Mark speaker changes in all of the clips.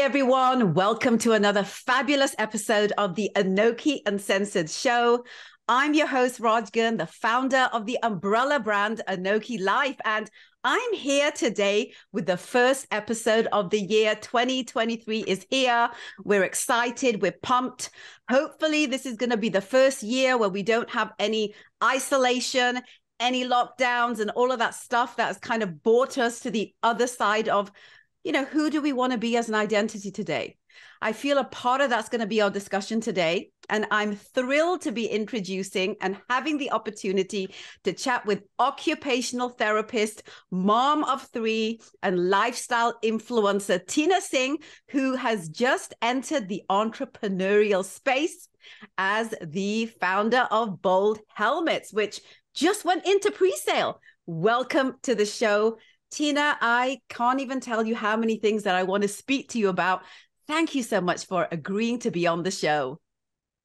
Speaker 1: everyone. Welcome to another fabulous episode of the Anoki Uncensored Show. I'm your host, Raj Gun, the founder of the umbrella brand Anoki Life. And I'm here today with the first episode of the year. 2023 is here. We're excited. We're pumped. Hopefully, this is going to be the first year where we don't have any isolation, any lockdowns, and all of that stuff that has kind of brought us to the other side of, who do we want to be as an identity today? I feel a part of that's going to be our discussion today. And I'm thrilled to be introducing and having the opportunity to chat with occupational therapist, mom of three, and lifestyle influencer, TINA SINGH, who has just entered the entrepreneurial space as the founder of Bold Helmets, which just went into pre-sale. Welcome to the show. Tina, I can't even tell you how many things that I want to speak to you about. Thank you so much for agreeing to be on the show.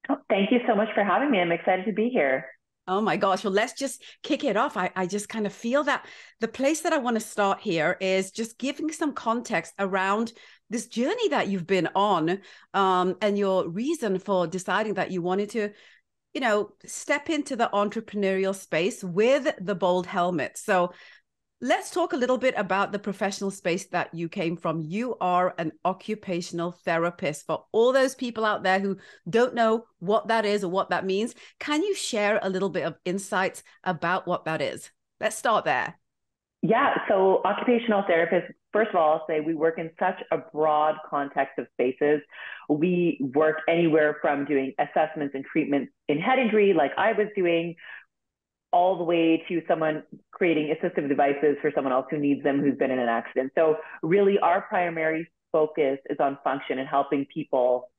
Speaker 2: Oh, thank you so much for having me. I'm excited to be here.
Speaker 1: Oh my gosh. Well, let's just kick it off. I just kind of feel that the place that I want to start here is just giving some context around this journey that you've been on, and your reason for deciding that you wanted to, step into the entrepreneurial space with the Bold Helmet. So let's talk a little bit about the professional space that you came from. You are an occupational therapist. For all those people out there who don't know what that is or what that means, can you share a little bit of insights about what that is? Let's start there.
Speaker 2: Yeah, so occupational therapists, first of all, I'll say we work in such a broad context of spaces. We work anywhere from doing assessments and treatments in head injury, like I was doing, all the way to someone creating assistive devices for someone else who needs them, who's been in an accident. So really our primary focus is on function and helping people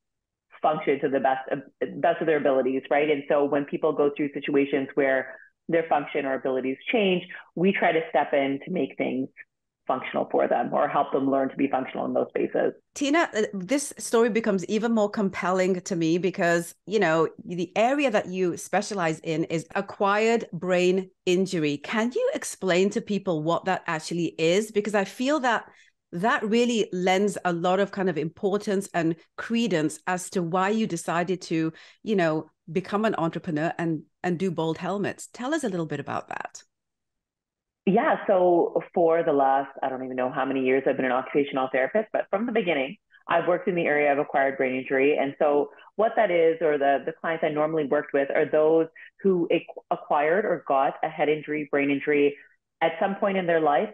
Speaker 2: function to the best of their abilities, right? And so when people go through situations where their function or abilities change, we try to step in to make things functional for them or help them learn to be functional in those spaces.
Speaker 1: Tina, this story becomes even more compelling to me because, the area that you specialize in is acquired brain injury. Can you explain to people what that actually is? Because I feel that really lends a lot of kind of importance and credence as to why you decided to, become an entrepreneur and do Bold Helmets. Tell us a little bit about that.
Speaker 2: Yeah, so for the last, I don't even know how many years I've been an occupational therapist, but from the beginning, I've worked in the area of acquired brain injury. And so what that is, or the clients I normally worked with, are those who acquired or got a head injury, brain injury at some point in their life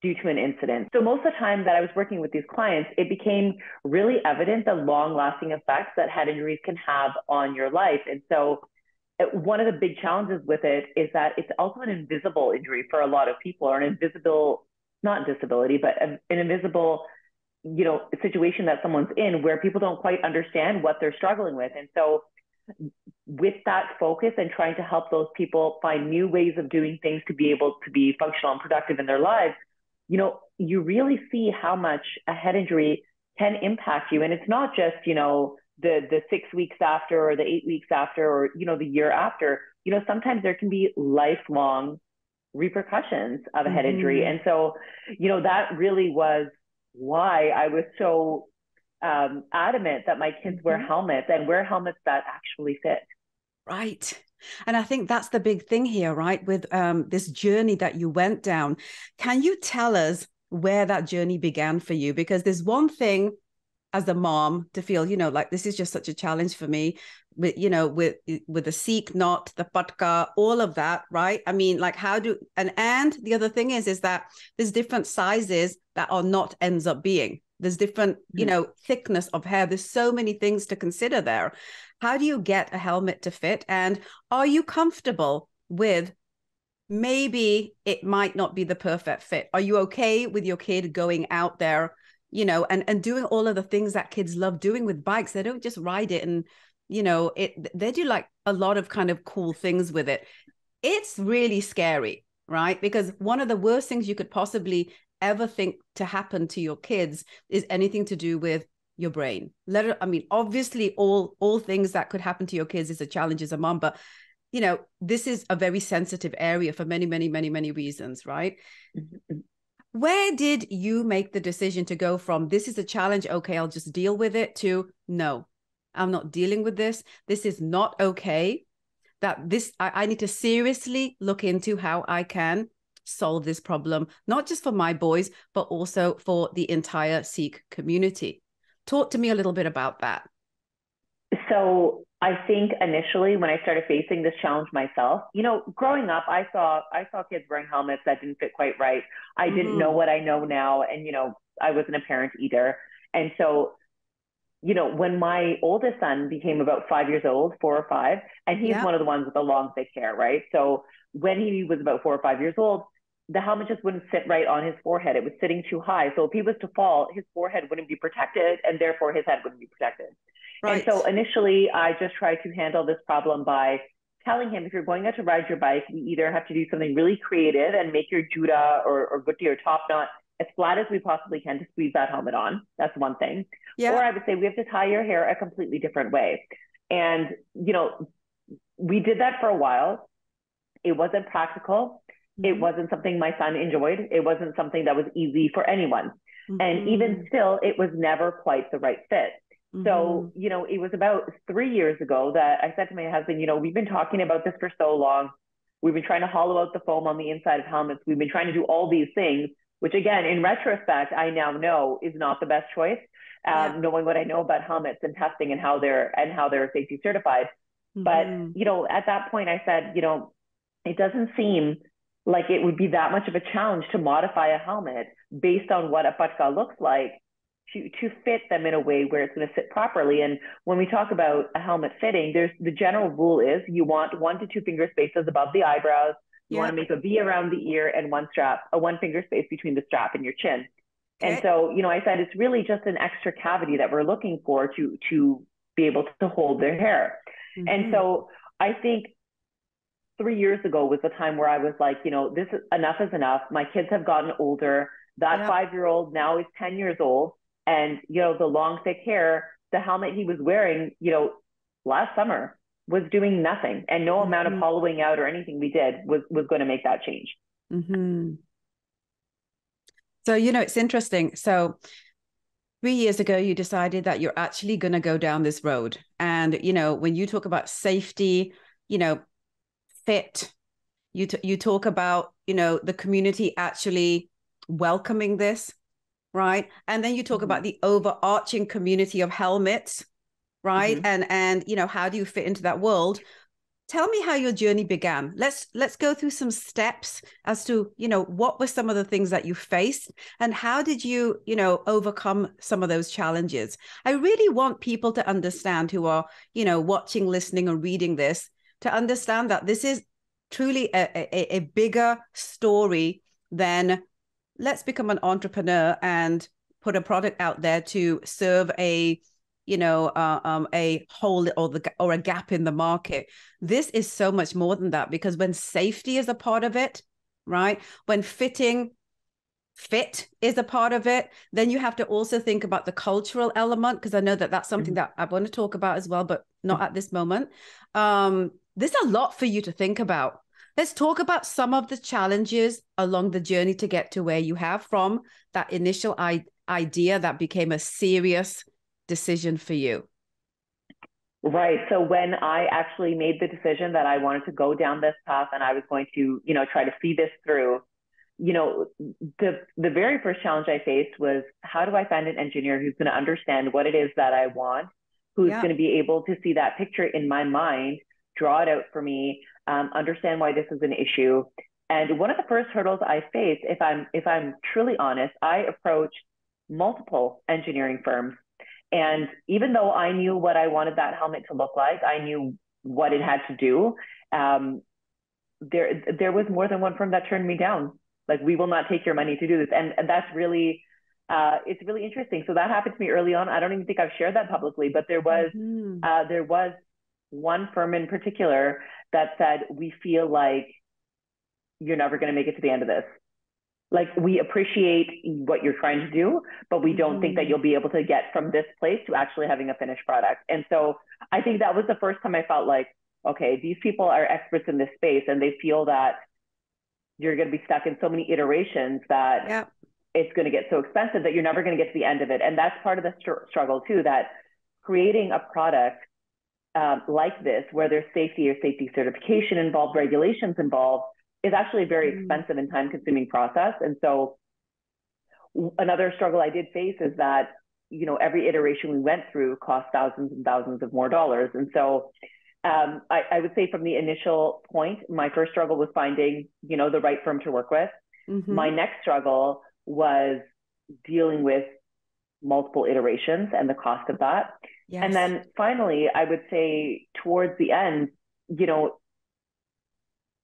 Speaker 2: due to an incident. So most of the time that I was working with these clients, it became really evident the long-lasting effects that head injuries can have on your life. And so one of the big challenges with it is that it's also an invisible injury for a lot of people, or an invisible, not disability, but an invisible, situation that someone's in where people don't quite understand what they're struggling with. And so with that focus and trying to help those people find new ways of doing things to be able to be functional and productive in their lives, you really see how much a head injury can impact you. And it's not just, the 6 weeks after, or the 8 weeks after, or, the year after. Sometimes there can be lifelong repercussions of a head injury. And so, that really was why I was so adamant that my kids wear helmets, and wear helmets that actually fit.
Speaker 1: Right. And I think that's the big thing here, right? With this journey that you went down. Can you tell us where that journey began for you? Because there's one thing as a mom to feel, like this is just such a challenge for me with, with the seek knot, the patka, all of that, right? I mean, like and the other thing is that there's different sizes that our knot ends up being. There's different, thickness of hair. There's so many things to consider there. How do you get a helmet to fit? And are you comfortable with maybe it might not be the perfect fit? Are you okay with your kid going out there, and doing all of the things that kids love doing with bikes? They don't just ride it and, they do like a lot of kind of cool things with it. It's really scary, right? Because one of the worst things you could possibly ever think to happen to your kids is anything to do with your brain. Obviously all things that could happen to your kids is a challenge as a mom, but this is a very sensitive area for many, many, many, many reasons, right? Where did you make the decision to go from this is a challenge, okay, I'll just deal with it, to no, I'm not dealing with this. This is not okay. I need to seriously look into how I can solve this problem, not just for my boys, but also for the entire Sikh community. Talk to me a little bit about that.
Speaker 2: So I think initially when I started facing this challenge myself, growing up, I saw kids wearing helmets that didn't fit quite right. I didn't know what I know now, and I wasn't a parent either. And so, when my oldest son became about 5 years old, 4 or 5, and he's
Speaker 1: Yeah.
Speaker 2: one of the ones with the long, thick hair, right? So when he was about 4 or 5 years old, the helmet just wouldn't sit right on his forehead. It was sitting too high. So if he was to fall, his forehead wouldn't be protected, and therefore his head wouldn't be protected. And
Speaker 1: Right.
Speaker 2: so initially, I just tried to handle this problem by telling him, if you're going out to ride your bike, we either have to do something really creative and make your juda or gutti or top knot as flat as we possibly can to squeeze that helmet on. That's one thing. Or
Speaker 1: Yeah.
Speaker 2: I would say we have to tie your hair a completely different way. And, we did that for a while. It wasn't practical. It wasn't something my son enjoyed. It wasn't something that was easy for anyone. And even still, it was never quite the right fit. So, it was about 3 years ago that I said to my husband, we've been talking about this for so long. We've been trying to hollow out the foam on the inside of helmets. We've been trying to do all these things, which again, in retrospect, I now know is not the best choice.
Speaker 1: Yeah.
Speaker 2: Knowing what I know about helmets and testing and how they're safety certified. But, at that point I said, it doesn't seem like it would be that much of a challenge to modify a helmet based on what a patka looks like to fit them in a way where it's going to sit properly. And when we talk about a helmet fitting, there's the general rule is you want 1 to 2 finger spaces above the eyebrows. You want to make a V around the ear and one finger space between the strap and your chin. And
Speaker 1: Okay.
Speaker 2: so, I said it's really just an extra cavity that we're looking for to be able to hold their hair. And so I think 3 years ago was the time where I was like, this is enough. My kids have gotten older. That 5 year old now is 10 years old. And, the long, thick hair, the helmet he was wearing, last summer was doing nothing. And no amount of hollowing out or anything we did was going to make that change.
Speaker 1: So, it's interesting. So 3 years ago, you decided that you're actually going to go down this road. And, when you talk about safety, fit, you talk about, the community actually welcoming this, right? And then you talk about the overarching community of helmets, right? And how do you fit into that world? Tell me how your journey began. Let's go through some steps as to, what were some of the things that you faced and how did you, overcome some of those challenges? I really want people to understand who are, watching, listening, or reading this, to understand that this is truly a bigger story than let's become an entrepreneur and put a product out there to serve a hole or a gap in the market. This is so much more than that, because when safety is a part of it, right? When fit is a part of it, then you have to also think about the cultural element, because I know that that's something that I want to talk about as well, but not at this moment. There's a lot for you to think about. Let's talk about some of the challenges along the journey to get to where you have, from that initial idea that became a serious decision for you.
Speaker 2: Right. So when I actually made the decision that I wanted to go down this path and I was going to, try to see this through, the very first challenge I faced was, how do I find an engineer who's going to understand what it is that I want, who's going to be able to see that picture in my mind, draw it out for me, understand why this is an issue. And one of the first hurdles I faced, if I'm truly honest, I approached multiple engineering firms. And even though I knew what I wanted that helmet to look like, I knew what it had to do, there was more than one firm that turned me down. Like, we will not take your money to do this. And that's really, it's really interesting. So that happened to me early on. I don't even think I've shared that publicly, but there was one firm in particular that said, we feel like you're never going to make it to the end of this. Like, we appreciate what you're trying to do, but we don't think that you'll be able to get from this place to actually having a finished product. And so I think that was the first time I felt like, okay, these people are experts in this space, and they feel that, you're going to be stuck in so many iterations that it's going to get so expensive that you're never going to get to the end of it. And that's part of the struggle too, that creating a product like this, where there's safety or safety certification involved, regulations involved, is actually a very expensive and time-consuming process. And so another struggle I did face is that, you know, every iteration we went through cost thousands and thousands of more dollars. And so I would say from the initial point, my first struggle was finding, you know, the right firm to work with. My next struggle was dealing with multiple iterations and the cost of that. And then finally, I would say towards the end, you know,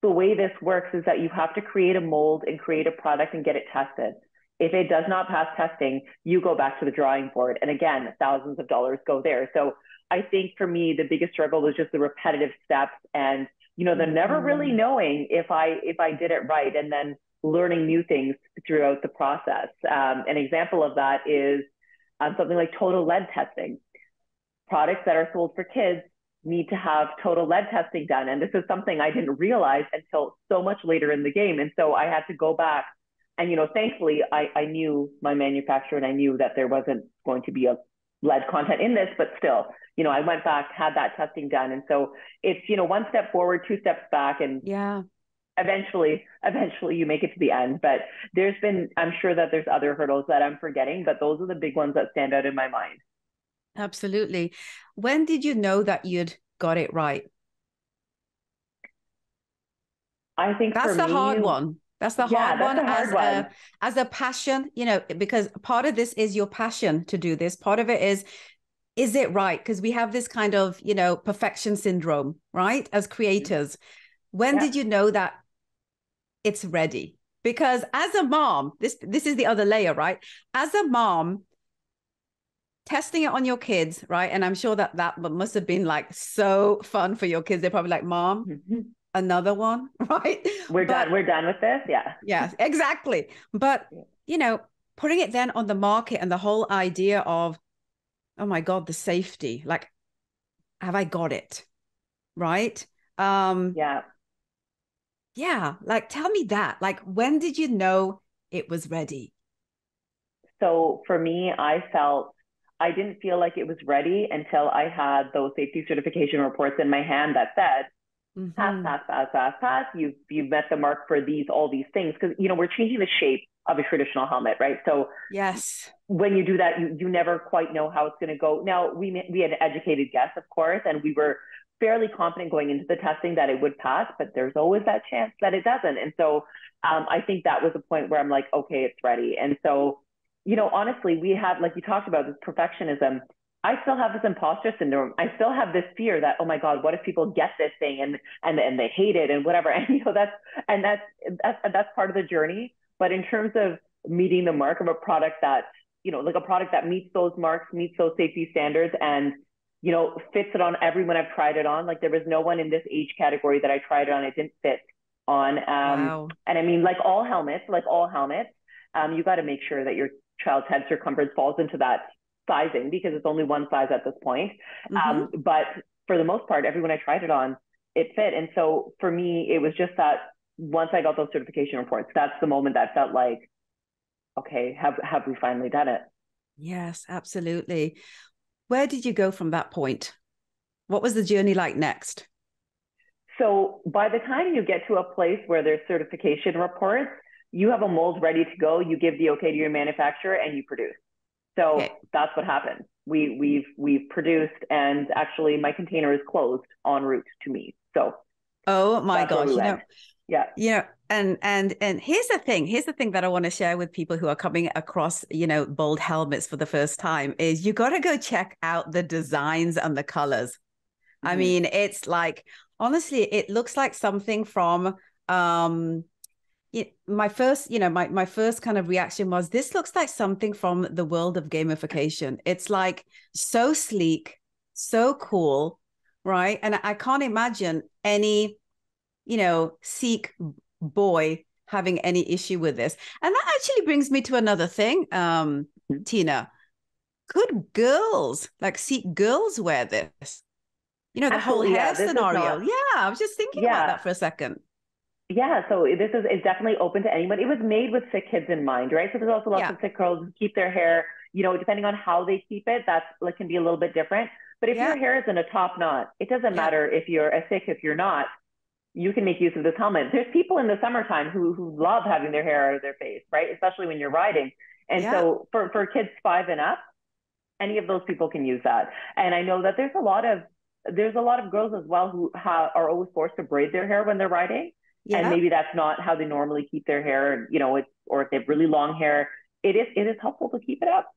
Speaker 2: the way this works is that you have to create a mold and create a product and get it tested. If it does not pass testing, you go back to the drawing board. And again, thousands of dollars go there. So I think for me, the biggest struggle was just the repetitive steps and, you know, the never really knowing if I did it right, and then learning new things throughout the process. An example of that is something like total lead testing. Products that are sold for kids need to have total lead testing done. And this is something I didn't realize until so much later in the game. And so I had to go back and, you know, thankfully I knew my manufacturer and I knew that there wasn't going to be a lead content in this, but still, you know, I went back, had that testing done. And so it's, you know, one step forward, two steps back, and eventually you make it to the end. But there's been, I'm sure that there's other hurdles that I'm forgetting, but those are the big ones that stand out in my mind.
Speaker 1: Absolutely. When did you know that you'd got it right?
Speaker 2: I think
Speaker 1: that's the hard one. That's the hard one. As a passion, you know, because part of this is your passion to do this. Part of it is it right? Because we have this kind of, you know, perfection syndrome, right? As creators. When did you know that it's ready? Because as a mom, this is the other layer, right? As a mom, testing it on your kids, right? And I'm sure that must have been like so fun for your kids. They're probably like, Mom, another one, right?
Speaker 2: We're done with this. Yeah.
Speaker 1: Yeah, exactly. But, you know, putting it then on the market and the whole idea of, oh my God, the safety, like, have I got it? Right? Yeah. Like, tell me that, like, when did you know it was ready?
Speaker 2: So for me, I didn't feel like it was ready until I had those safety certification reports in my hand that said, pass. You've met the mark for all these things. Because, you know, we're changing the shape of a traditional helmet, right? So when you do that, you never quite know how it's going to go. Now, we had an educated guess, of course, and we were fairly confident going into the testing that it would pass, but there's always that chance that it doesn't. And so I think that was the point where I'm like, okay, it's ready. And so, you know, honestly, we have, like you talked about, this perfectionism. I still have this imposter syndrome. I still have this fear that, oh my God, what if people get this thing and they hate it and whatever. And, you know, that's part of the journey. But in terms of meeting the mark of a product that, you know, like a product that meets those marks, meets those safety standards, and, you know, fits it on everyone I've tried it on. Like, there was no one in this age category that I tried it on, it didn't fit on. And I mean, like all helmets, you got to make sure that your child's head circumference falls into that sizing, because it's only one size at this point. But for the most part, everyone I tried it on, it fit. And so for me, it was just that once I got those certification reports, that's the moment that felt like, okay, have we finally done it?
Speaker 1: Yes, absolutely. Where did you go from that point? What was the journey like next?
Speaker 2: So by the time you get to a place where there's certification reports, you have a mold ready to go, you give the okay to your manufacturer, and you produce. So that's what happened. We've produced, and actually my container is closed en route to me. So
Speaker 1: oh my gosh, and here's the thing that I want to share with people who are coming across, you know, bold helmets for the first time, is you got to go check out the designs and the colors. I mean, it's like, honestly, it looks like something from my first kind of reaction was, this looks like something from the world of gamification. It's like so sleek, so cool, right? And I can't imagine any, you know, Sikh boy having any issue with this. And that actually brings me to another thing, Tina. Could girls, like Sikh girls, wear this? You know, the whole hair scenario. I was just thinking about that for a second.
Speaker 2: Yeah, so this is definitely open to anyone. It was made with sick kids in mind, right? So there's also lots
Speaker 1: Yeah.
Speaker 2: of sick girls who keep their hair, depending on how they keep it, that's like can be a little bit different. But if
Speaker 1: Yeah.
Speaker 2: your hair is in a top knot, it doesn't
Speaker 1: Yeah.
Speaker 2: matter if you're a sick, if you're not, you can make use of this helmet. There's people in the summertime who love having their hair out of their face, right? Especially when you're riding. And
Speaker 1: Yeah.
Speaker 2: so for kids 5 and up, any of those people can use that. And I know that there's a lot of girls as well who are always forced to braid their hair when they're riding, and
Speaker 1: Yeah.
Speaker 2: maybe that's not how they normally keep their hair. Or if they have really long hair, it is helpful to keep it up.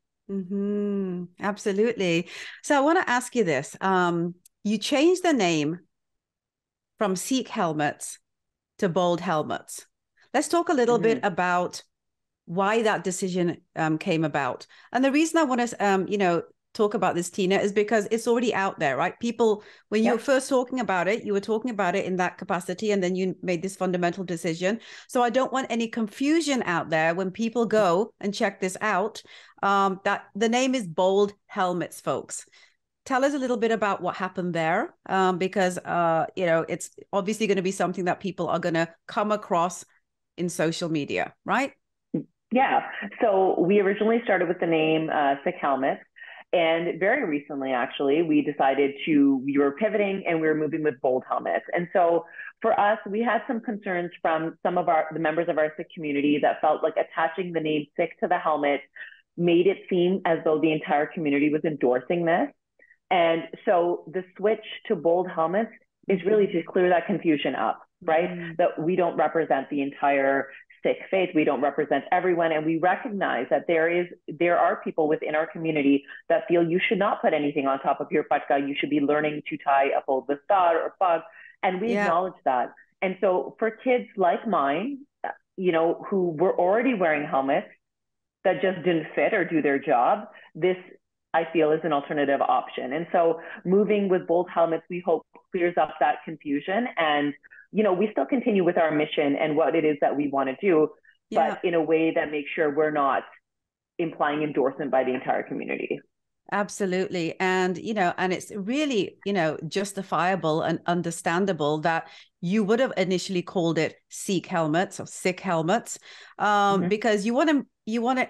Speaker 1: Absolutely. So I want to ask you this. You changed the name from Sikh helmets to bold helmets. Let's talk a little bit
Speaker 2: Mm-hmm.
Speaker 1: about why that decision came about. And the reason I want to, talk about this, Tina, is because it's already out there, right? People, when you were
Speaker 2: Yep.
Speaker 1: first talking about it, you were talking about it in that capacity, and then you made this fundamental decision. So I don't want any confusion out there when people go and check this out, that the name is Bold Helmets, folks. Tell us a little bit about what happened there, because, it's obviously going to be something that people are going to come across in social media, right?
Speaker 2: Yeah. So we originally started with the name Sick Helmets. And very recently, actually, we were pivoting and we were moving with bold helmets. And so for us, we had some concerns from some of the members of our Sick community that felt like attaching the name Sick to the helmet made it seem as though the entire community was endorsing this. And so the switch to bold helmets is really to clear that confusion up, right? That we don't represent the entire Sikh faith, we don't represent everyone, and we recognize that there are people within our community that feel you should not put anything on top of your patka. You should be learning to tie a full bastar or pug, and we acknowledge that. And so for kids like mine, who were already wearing helmets that just didn't fit or do their job, this I feel is an alternative option. And so moving with bold helmets, we hope clears up that confusion. And, we still continue with our mission and what it is that we want to do, but in a way that makes sure we're not implying endorsement by the entire community.
Speaker 1: Absolutely. And, and it's really, justifiable and understandable that you would have initially called it Sikh helmets or Sikh helmets, because you want to,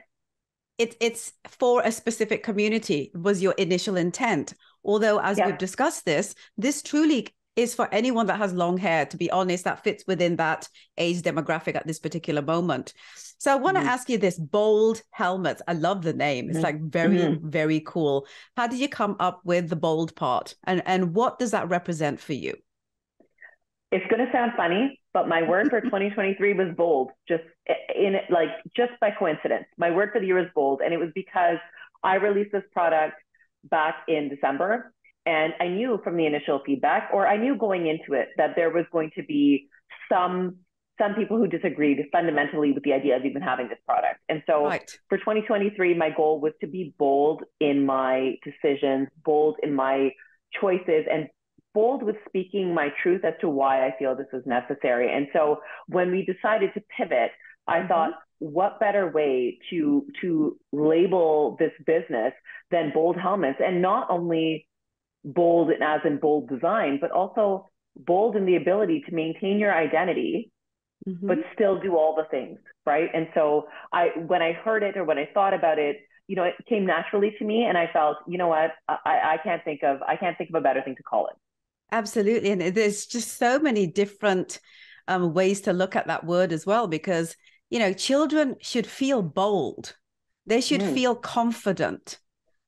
Speaker 1: it's for a specific community was your initial intent. Although, as we've discussed this truly is for anyone that has long hair, to be honest, that fits within that age demographic at this particular moment. So I want to ask you this, bold helmets. I love the name. It's like very, very cool. How did you come up with the bold part? And what does that represent for you?
Speaker 2: It's going to sound funny, but my word for 2023 was bold, just by coincidence. My word for the year was bold. And it was because I released this product back in December. And I knew from the initial feedback, or I knew going into it, that there was going to be some people who disagreed fundamentally with the idea of even having this product. And so for 2023, my goal was to be bold in my decisions, bold in my choices, and bold with speaking my truth as to why I feel this is necessary. And so when we decided to pivot, I thought, what better way to label this business than bold helmets? And not only bold as in bold design, but also bold in the ability to maintain your identity, but still do all the things, right? And so when I heard it or when I thought about it, it came naturally to me, and I felt, you know what, I can't think of a better thing to call it.
Speaker 1: Absolutely. And there's just so many different ways to look at that word as well, because, children should feel bold. They should feel confident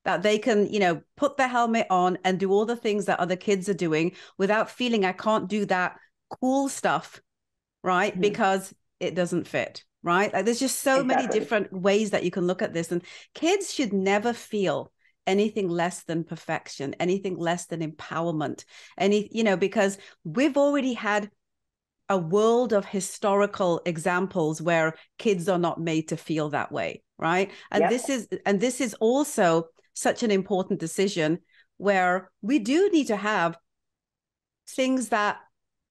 Speaker 1: that they can, put the helmet on and do all the things that other kids are doing without feeling I can't do that cool stuff, right? Because it doesn't fit, right? Like there's just so many different ways that you can look at this. And kids should never feel anything less than perfection, anything less than empowerment, because we've already had a world of historical examples where kids are not made to feel that way, right? And this is also such an important decision where we do need to have things that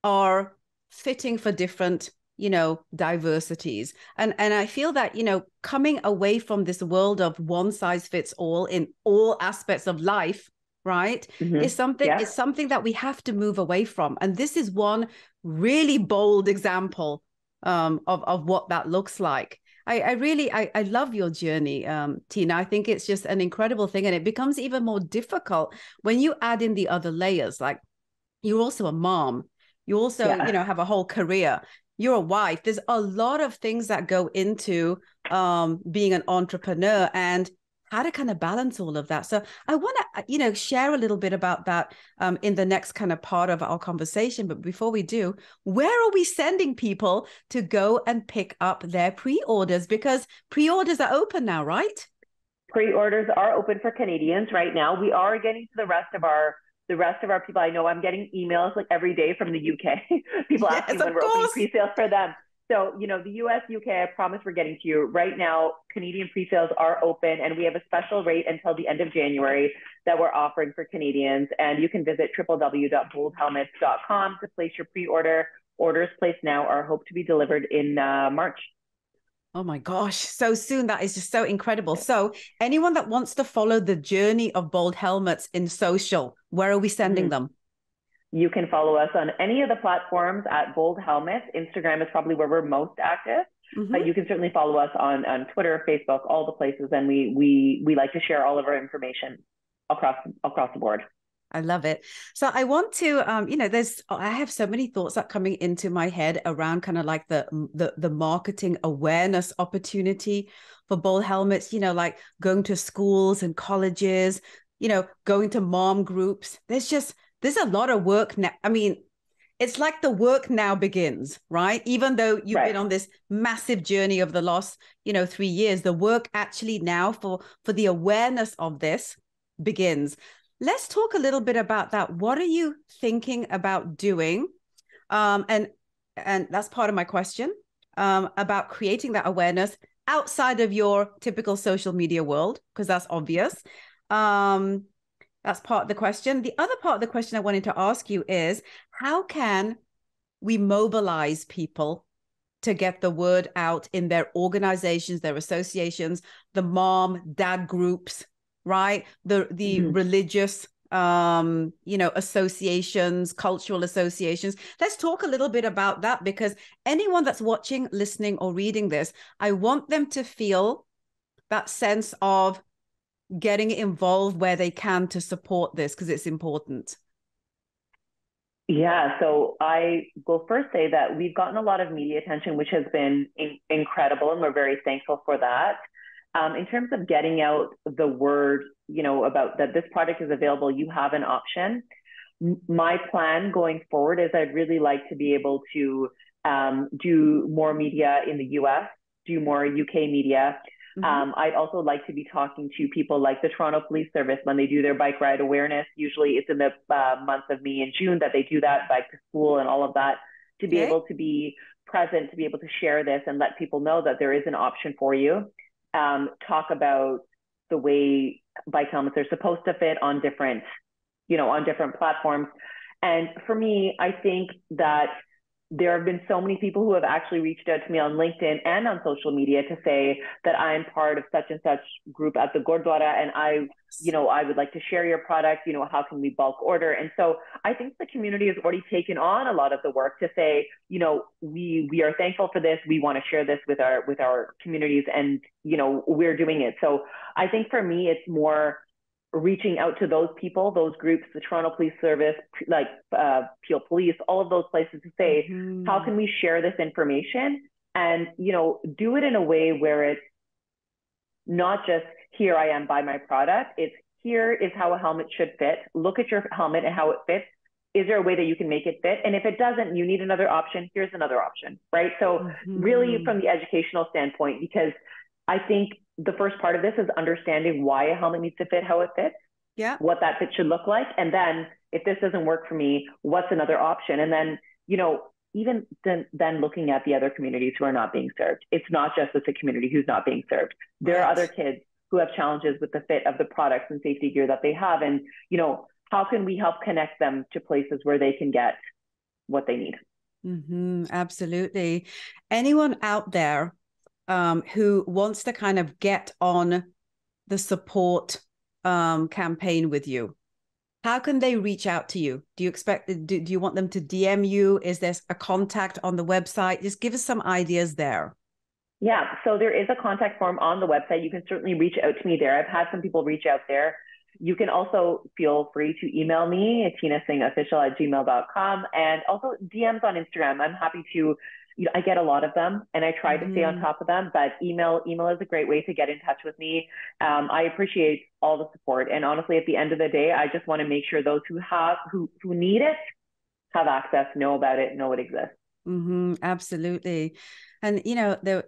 Speaker 1: are fitting for different diversities. And I feel that, coming away from this world of one size fits all in all aspects of life, right?
Speaker 2: Mm-hmm.
Speaker 1: It's something that we have to move away from. And this is one really bold example of what that looks like. I love your journey, Tina. I think it's just an incredible thing. And it becomes even more difficult when you add in the other layers. Like, you're also a mom. You also, have a whole career. You're a wife. There's a lot of things that go into being an entrepreneur and how to kind of balance all of that. So I want to, share a little bit about that in the next kind of part of our conversation. But before we do, where are we sending people to go and pick up their pre-orders? Because pre-orders are open now, right?
Speaker 2: Pre-orders are open for Canadians right now. We are getting to the rest of our people. I know I'm getting emails like every day from the UK, people asking when we're opening pre-sales for them. So, the US, UK, I promise we're getting to you. Right now, Canadian pre-sales are open, and we have a special rate until the end of January that we're offering for Canadians. And you can visit www.boldhelmets.com to place your pre-order. Orders placed now are hoped to be delivered in March.
Speaker 1: Oh my gosh, so soon. That is just so incredible. So anyone that wants to follow the journey of Bold Helmets in social, where are we sending them?
Speaker 2: You can follow us on any of the platforms at Bold Helmets. Instagram is probably where we're most active, but you can certainly follow us on Twitter, Facebook, all the places. And we like to share all of our information across the board.
Speaker 1: I love it. So I want to, I have so many thoughts that coming into my head around kind of like the marketing awareness opportunity for Bold Helmets, like going to schools and colleges, going to mom groups. There's a lot of work now. I mean, it's like the work now begins, right? Even though you've been on this massive journey of the last, 3 years, the work actually now for the awareness of this begins. Let's talk a little bit about that. What are you thinking about doing? And that's part of my question, about creating that awareness outside of your typical social media world, because that's obvious. That's part of the question. The other part of the question I wanted to ask you is, how can we mobilize people to get the word out in their organizations, their associations, the mom, dad groups, right? The religious, associations, cultural associations. Let's talk a little bit about that, because anyone that's watching, listening, or reading this, I want them to feel that sense of getting involved where they can to support this, because it's important.
Speaker 2: Yeah, so I will first say that we've gotten a lot of media attention, which has been incredible, and we're very thankful for that. In terms of getting out the word, about that this product is available, you have an option. My plan going forward is I'd really like to be able to do more media in the US, do more UK media. I'd also like to be talking to people like the Toronto Police Service when they do their bike ride awareness. Usually it's in the months of May and June that they do that, bike to school and all of that, to be able to be present, to be able to share this and let people know that there is an option for you. Talk about the way bike helmets are supposed to fit on different platforms. And for me, I think that there have been so many people who have actually reached out to me on LinkedIn and on social media to say that I'm part of such and such group at the Gurdwara, and I would like to share your product, how can we bulk order? And so I think the community has already taken on a lot of the work to say, we are thankful for this. We want to share this with our communities, and, we're doing it. So I think for me, it's more reaching out to those people, those groups, the Toronto Police Service, like Peel Police, all of those places, to say, how can we share this information and, do it in a way where it's not just, here I am, buy my product. It's, here is how a helmet should fit. Look at your helmet and how it fits. Is there a way that you can make it fit? And if it doesn't, you need another option. Here's another option, right? So really from the educational standpoint, because I think the first part of this is understanding why a helmet needs to fit how it fits, what that fit should look like. And then if this doesn't work for me, what's another option? And then, even then looking at the other communities who are not being served. It's not just the community who's not being served. There are other kids who have challenges with the fit of the products and safety gear that they have. And, how can we help connect them to places where they can get what they need?
Speaker 1: Absolutely. Anyone out there who wants to kind of get on the support campaign with you, How can they reach out to you? Do you expect, do you want them to DM you? Is there a contact on the website? Just give us some ideas there.
Speaker 2: Yeah, so there is a contact form on the website. You can certainly reach out to me there. I've had some people reach out there. You can also feel free to email me at tinasinghofficial@gmail.com, and also DMs on Instagram. I'm happy to, I get a lot of them and I try to stay on top of them, but email is a great way to get in touch with me. I appreciate all the support. And honestly, at the end of the day, I just want to make sure those who need it have access, know about it, know it exists.
Speaker 1: Absolutely. And,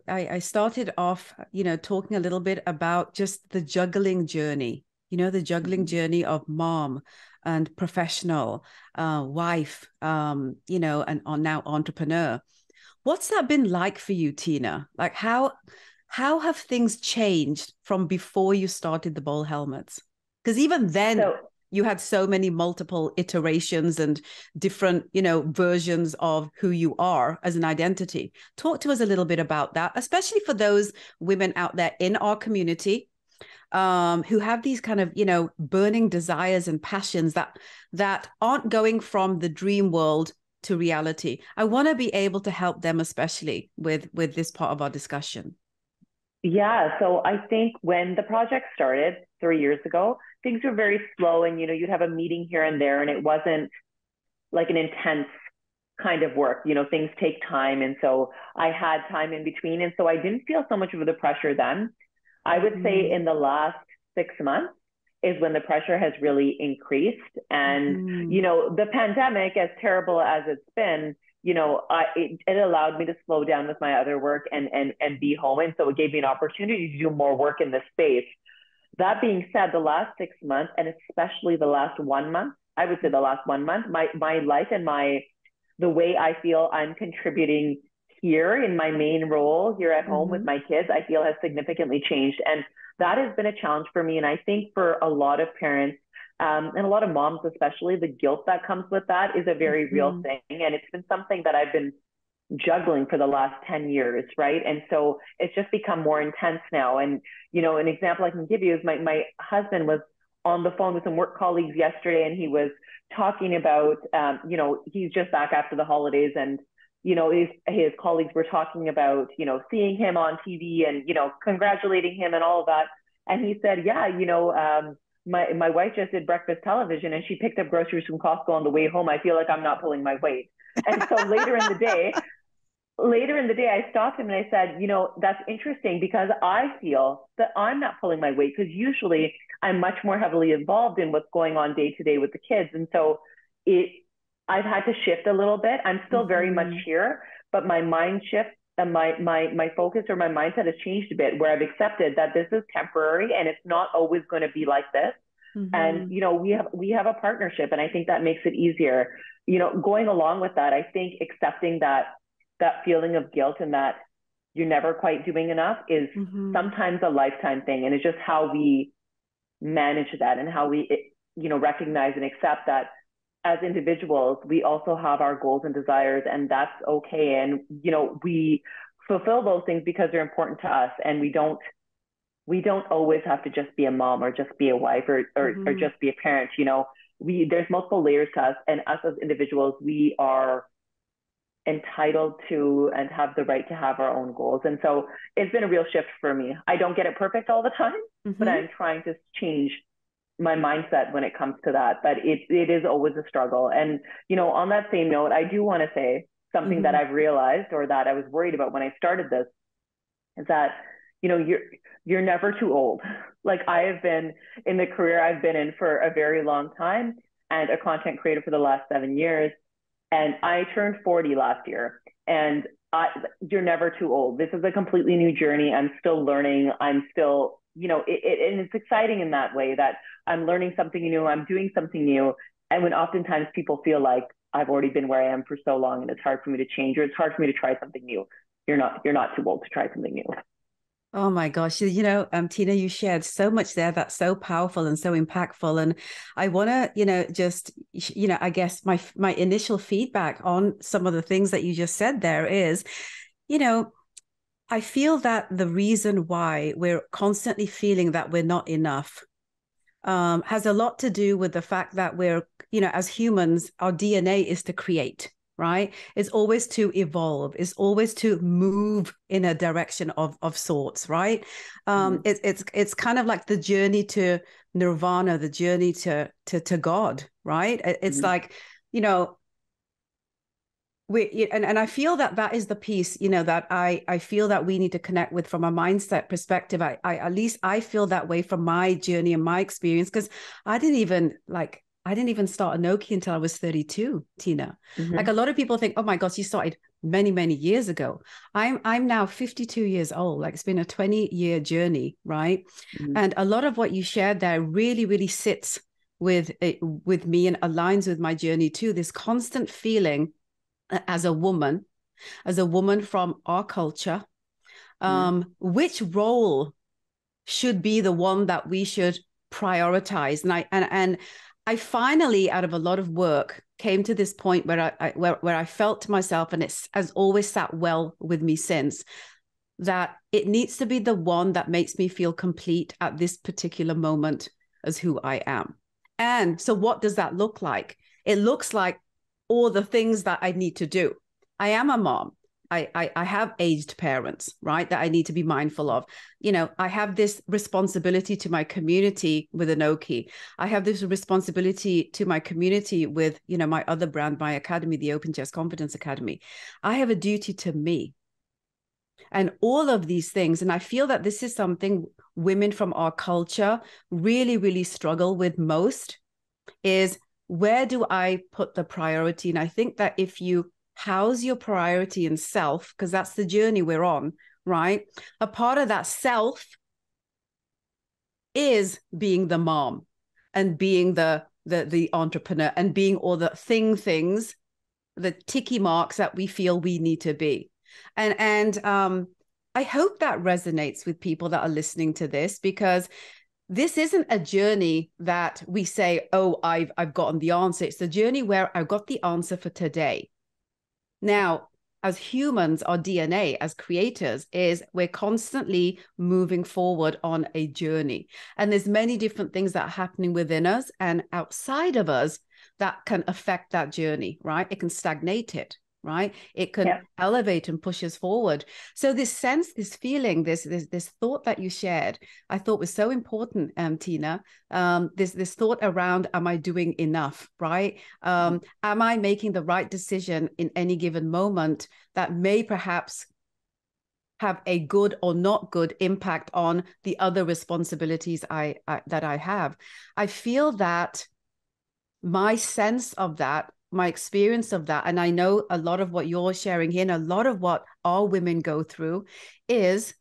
Speaker 1: I started off, talking a little bit about just the juggling journey, the juggling journey of mom and professional, wife, and now entrepreneur. What's that been like for you, Tina? Like how have things changed from before you started the ball helmets? Because even then, you had so many multiple iterations and different, versions of who you are as an identity. Talk to us a little bit about that, especially for those women out there in our community who have these kind of, burning desires and passions that aren't going from the dream world to reality. I want to be able to help them, especially with this part of our discussion.
Speaker 2: Yeah, so I think when the project started 3 years ago, things were very slow, and you'd have a meeting here and there, and it wasn't like an intense kind of work. Things take time, and so I had time in between, and so I didn't feel so much of the pressure then. I would say in the last 6 months is when the pressure has really increased, and the pandemic, as terrible as it's been, it allowed me to slow down with my other work and be home. And so it gave me an opportunity to do more work in this space. That being said, the last 6 months, and especially the last 1 month, I would say the last 1 month, my life and the way I feel I'm contributing here in my main role here at home with my kids, I feel has significantly changed. And that has been a challenge for me. And I think for a lot of parents, and a lot of moms, especially, the guilt that comes with that is a very real thing. And it's been something that I've been juggling for the last 10 years, right? And so it's just become more intense now. And, an example I can give you is my husband was on the phone with some work colleagues yesterday, and he was talking about, he's just back after the holidays, and, his colleagues were talking about, seeing him on TV and, congratulating him and all of that. And he said, yeah, my wife just did breakfast television and she picked up groceries from Costco on the way home. I feel like I'm not pulling my weight. And so later in the day, I stopped him and I said, that's interesting, because I feel that I'm not pulling my weight, because usually I'm much more heavily involved in what's going on day to day with the kids. And so I've had to shift a little bit. I'm still very much here, but my mind shift and my focus or my mindset has changed a bit, where I've accepted that this is temporary and it's not always going to be like this. And, we have a partnership, and I think that makes it easier. Going along with that, I think accepting that feeling of guilt and that you're never quite doing enough is sometimes a lifetime thing. And it's just how we manage that, and how we, recognize and accept that as individuals, we also have our goals and desires, and that's okay. And, we fulfill those things because they're important to us, and we don't always have to just be a mom or just be a wife or just be a parent. There's multiple layers to us, and us as individuals, we are entitled to and have the right to have our own goals. And so it's been a real shift for me. I don't get it perfect all the time, but I'm trying to change my mindset when it comes to that. But it is always a struggle. And, on that same note, I do want to say something that I've realized, or that I was worried about when I started this, is that, you're never too old. Like, I have been in the career I've been in for a very long time, and a content creator for the last 7 years. And I turned 40 last year, and you're never too old. This is a completely new journey. I'm still learning. I'm still, and it's exciting in that way, that I'm learning something new. I'm doing something new. And when oftentimes people feel like I've already been where I am for so long, and it's hard for me to change, or it's hard for me to try something new. You're not too old to try something new.
Speaker 1: Oh my gosh, Tina, you shared so much there that's so powerful and so impactful. And I want to, just, I guess my initial feedback on some of the things that you just said there is, I feel that the reason why we're constantly feeling that we're not enough has a lot to do with the fact that we're, as humans, our DNA is to create, right? It's always to evolve. It's always to move in a direction of sorts, right? It's kind of like the journey to nirvana, the journey to God, right? It's like, and I feel that is the piece, that I feel that we need to connect with from a mindset perspective. I at least I feel that way from my journey and my experience, because I didn't even start Anoki until I was 32, Tina. Like a lot of people think, oh my gosh, you started many, many years ago. I'm now 52 years old. Like it's been a 20-year journey, right? And a lot of what you shared there really, really sits with me and aligns with my journey too. This constant feeling as a woman from our culture, which role should be the one that we should prioritize. And I finally, out of a lot of work, came to this point where I felt to myself, and it has always sat well with me since, that it needs to be the one that makes me feel complete at this particular moment as who I am. And so what does that look like? It looks like all the things that I need to do. I am a mom. I have aged parents, right, that I need to be mindful of. I have this responsibility to my community with Anoki. I have this responsibility to my community with, my other brand, my academy, the Open Chest Confidence Academy. I have a duty to me. And all of these things, and I feel that this is something women from our culture really, really struggle with most, is where do I put the priority? And I think that if you house your priority in self, because that's the journey we're on, right? A part of that self is being the mom and being the entrepreneur and being all the things, the ticky marks that we feel we need to be. And I hope that resonates with people that are listening to this, because this isn't a journey that we say, oh, I've gotten the answer. It's the journey where I've got the answer for today. Now, as humans, our DNA as creators is we're constantly moving forward on a journey. And there's many different things that are happening within us and outside of us that can affect that journey, right? It can stagnate it, right? It can elevate and push us forward. So this sense, this feeling, this thought that you shared, I thought was so important, Tina. This thought around, am I doing enough, right? Am I making the right decision in any given moment that may perhaps have a good or not good impact on the other responsibilities that I have? I feel that my sense of that, my experience of that, and I know a lot of what you're sharing here and a lot of what our women go through is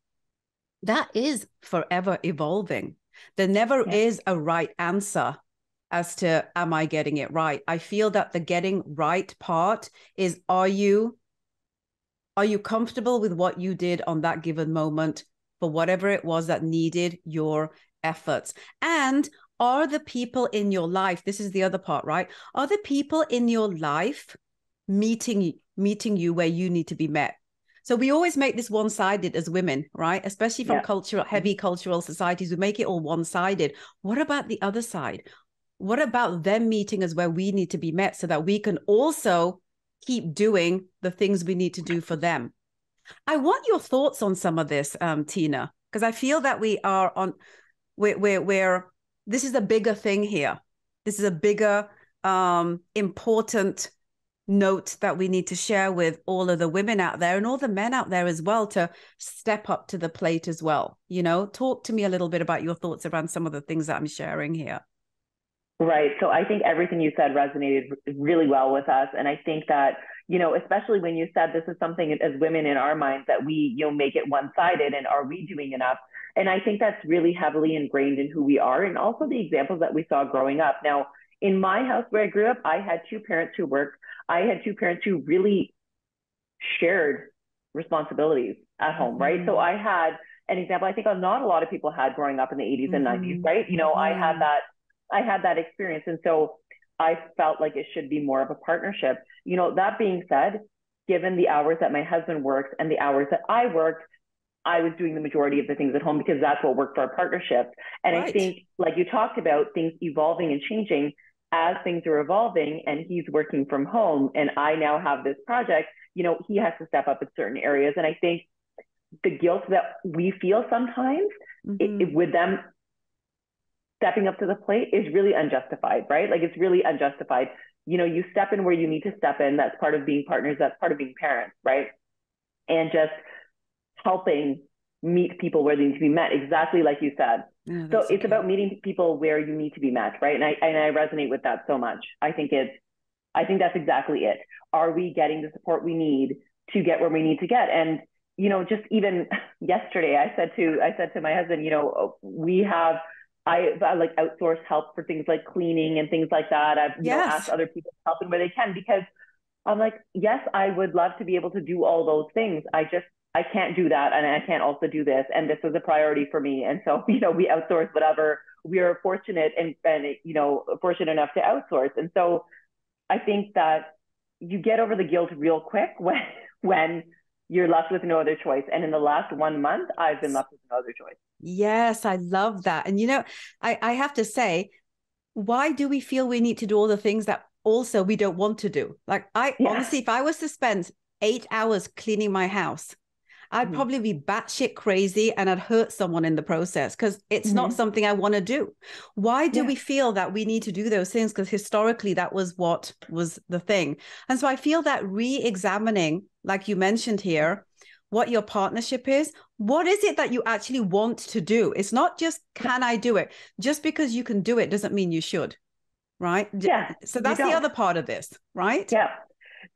Speaker 1: that is forever evolving. There never is a right answer as to, am I getting it right? I feel that the getting right part is, are you comfortable with what you did on that given moment for whatever it was that needed your efforts? And are the people in your life, this is the other part, right? Are the people in your life meeting you where you need to be met? So we always make this one-sided as women, right? Especially from heavy cultural societies, we make it all one-sided. What about the other side? What about them meeting us where we need to be met so that we can also keep doing the things we need to do for them? I want your thoughts on some of this, Tina, because I feel that we're this is a bigger thing here. This is a bigger, important note that we need to share with all of the women out there and all the men out there as well, to step up to the plate as well. Talk to me a little bit about your thoughts around some of the things that I'm sharing here.
Speaker 2: Right. So I think everything you said resonated really well with us. And I think that, especially when you said this is something as women in our minds that we, make it one-sided, and are we doing enough? And I think that's really heavily ingrained in who we are, and also the examples that we saw growing up. Now, in my house where I grew up, I had two parents who worked. I had two parents who really shared responsibilities at home, right? So I had an example I think not a lot of people had growing up in the 80s and 90s, right? I had that experience. And so I felt like it should be more of a partnership. That being said, given the hours that my husband worked and the hours that I worked, I was doing the majority of the things at home because that's what worked for our partnership. And I
Speaker 1: Right.
Speaker 2: think, like you talked about, things evolving and changing as things are evolving, and he's working from home, and I now have this project, he has to step up in certain areas. And I think the guilt that we feel sometimes with them stepping up to the plate is really unjustified, right? Like, it's really unjustified. You step in where you need to step in. That's part of being partners. That's part of being parents, right? And just helping meet people where they need to be met, exactly like you said.
Speaker 1: Oh,
Speaker 2: So it's
Speaker 1: okay.
Speaker 2: about meeting people where you need to be met, right? And I resonate with that so much. I think that's exactly it. Are we getting the support we need to get where we need to get? And just even yesterday, I said to my husband, I like outsource help for things like cleaning and things like that. I've asked other people to help in where they can, because I'm like, yes, I would love to be able to do all those things. I can't do that, and I can't also do this, and this was a priority for me. And so, we outsource whatever we are fortunate and fortunate enough to outsource. And so I think that you get over the guilt real quick when you're left with no other choice. And in the last 1 month, I've been left with no other choice.
Speaker 1: Yes, I love that. And I have to say, why do we feel we need to do all the things that also we don't want to do? Like, honestly, if I was to spend 8 hours cleaning my house, I'd probably be batshit crazy, and I'd hurt someone in the process, because it's not something I want to do. Why do we feel that we need to do those things? Because historically, that was what was the thing. And so I feel that re-examining, like you mentioned here, what your partnership is, what is it that you actually want to do? It's not just, can I do it? Just because you can do it doesn't mean you should, right?
Speaker 2: Yeah.
Speaker 1: So that's the other part of this, right?
Speaker 2: Yeah.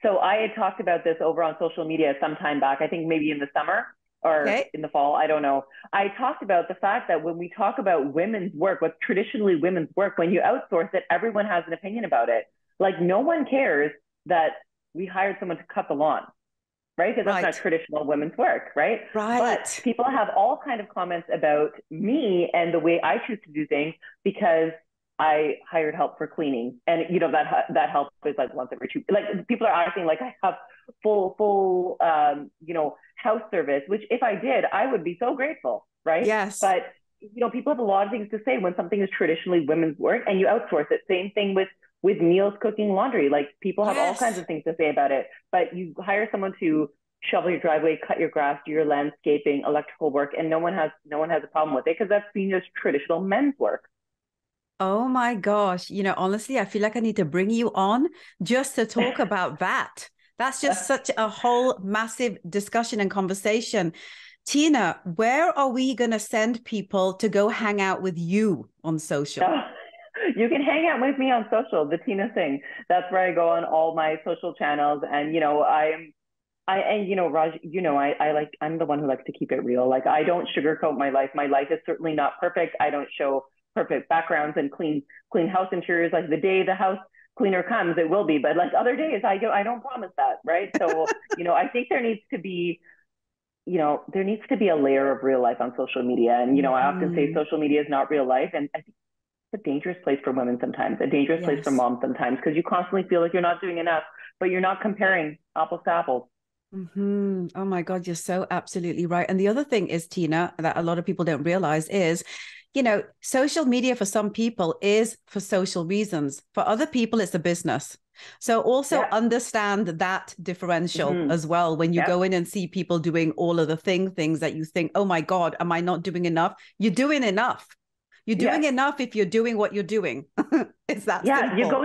Speaker 2: So I had talked about this over on social media some time back, I think maybe in the summer or in the fall, I don't know. I talked about the fact that when we talk about women's work, what's traditionally women's work, when you outsource it, everyone has an opinion about it. Like, no one cares that we hired someone to cut the lawn, right? Because that's not traditional women's work, right? But people have all kind of comments about me and the way I choose to do things, because I hired help for cleaning, and that help is like once every 2. Like, people are acting like I have full house service, which if I did, I would be so grateful, right?
Speaker 1: Yes.
Speaker 2: But people have a lot of things to say when something is traditionally women's work and you outsource it. Same thing with meals, cooking, laundry. Like, people have all kinds of things to say about it, but you hire someone to shovel your driveway, cut your grass, do your landscaping, electrical work, and no one has a problem with it, because that's seen as traditional men's work.
Speaker 1: Oh my gosh. Honestly, I feel like I need to bring you on just to talk about that. That's just such a whole massive discussion and conversation. Tina, where are we going to send people to go hang out with you on social?
Speaker 2: You can hang out with me on social, the Tina Singh. That's where I go on all my social channels. And, Raj, I'm the one who likes to keep it real. Like, I don't sugarcoat my life. My life is certainly not perfect. I don't show perfect backgrounds and clean house interiors. Like, the day the house cleaner comes, it will be. But like other days, I don't promise that, right? So, I think there needs to be a layer of real life on social media. And, I often say social media is not real life. And I think it's a dangerous place for women sometimes, a dangerous place for moms sometimes, because you constantly feel like you're not doing enough, but you're not comparing apples to apples.
Speaker 1: Oh my God, you're so absolutely right. And the other thing is, Tina, that a lot of people don't realize is, social media for some people is for social reasons. For other people, it's a business. So also understand that differential as well. When you go in and see people doing all of the things that you think, oh my God, am I not doing enough? You're doing enough. You're doing enough if you're doing what you're doing. It's that simple.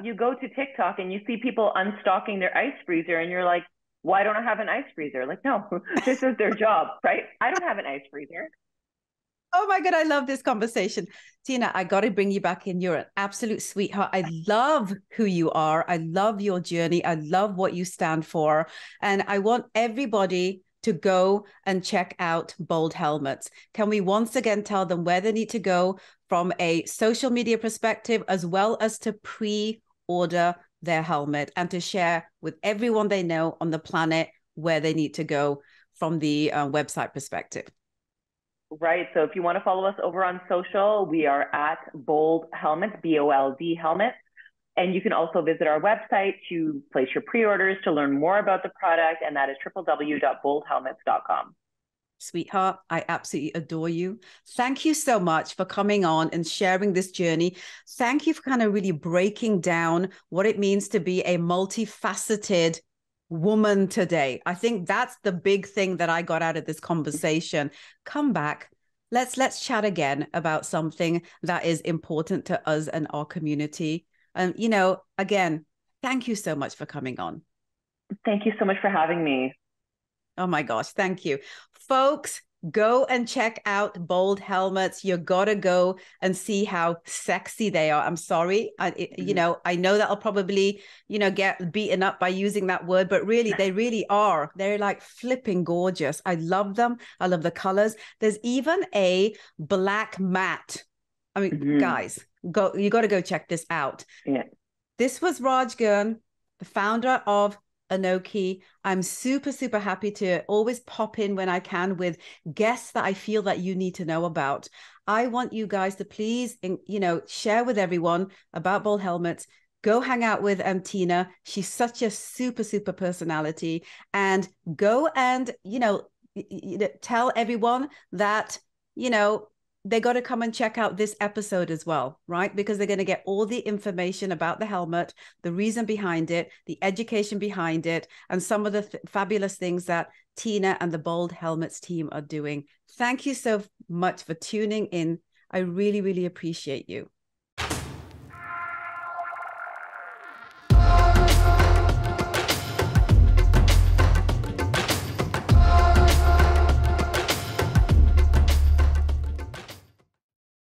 Speaker 2: You go to TikTok and you see people unstocking their ice freezer, and you're like, why don't I have an ice freezer? Like, no, this is their job, right? I don't have an ice freezer.
Speaker 1: Oh my God, I love this conversation. Tina, I got to bring you back in. You're an absolute sweetheart. I love who you are. I love your journey. I love what you stand for. And I want everybody to go and check out Bold Helmets. Can we once again tell them where they need to go from a social media perspective, as well as to pre-order their helmet, and to share with everyone they know on the planet where they need to go from the website perspective?
Speaker 2: Right. So if you want to follow us over on social, we are at Bold Helmets, BOLD Helmets. And you can also visit our website to place your pre-orders, to learn more about the product, and that is www.boldhelmets.com.
Speaker 1: Sweetheart, I absolutely adore you. Thank you so much for coming on and sharing this journey. Thank you for kind of really breaking down what it means to be a multifaceted woman today. I think that's the big thing that I got out of this conversation. Come back. Let's chat again about something that is important to us and our community. And, again, thank you so much for coming on.
Speaker 2: Thank you so much for having me.
Speaker 1: Oh my gosh, thank you. Folks, go and check out Bold Helmets. You gotta go and see how sexy they are. I'm sorry. I know that I'll probably, get beaten up by using that word, but really, they really are. They're like flipping gorgeous. I love them. I love the colors. There's even a black matte. I mean, guys, you got to go check this out.
Speaker 2: Yeah.
Speaker 1: This was Raj Gurn, the founder of Anoki. I'm super, super happy to always pop in when I can with guests that I feel that you need to know about. I want you guys to please, share with everyone about Bold Helmets. Go hang out with Tina. She's such a super, super personality. And go and, tell everyone that, they got to come and check out this episode as well, right? Because they're going to get all the information about the helmet, the reason behind it, the education behind it, and some of the fabulous things that Tina and the Bold Helmets team are doing. Thank you so much for tuning in. I really, really appreciate you.